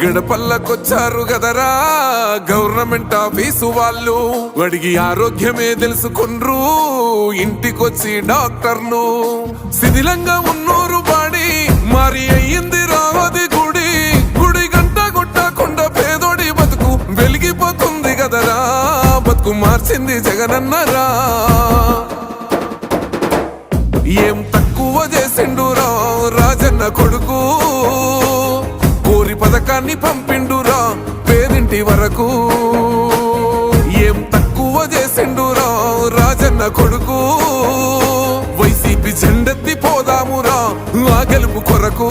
గడపల్లకొచ్చారు గదరా government office వాళ్ళు, అడిగి ఆరోగ్యమే తెలుసుకుండ్రు ఇంటికొచ్చి డాక్టర్లు. శిథిలంగా ఉన్నోరు బాడి మారి అయ్యింది రావది గుడి, గుడి గంట కొట్టకుండా పేదోడి బతుకు వెలిగిపోతుంది గదరా, బతుకు మార్చింది జగనన్నరా. ఏం తక్కువ చేసిండురా రాజన్న కొడుకు, కోరి పథకాన్ని పంపిండురా పేదింటి వరకు. ఏం తక్కువ చేసిండురా రాజన్న కొడుకు, వైసీపీ జెండెత్తి పోదామురా ఆ గెలుపు కొరకు.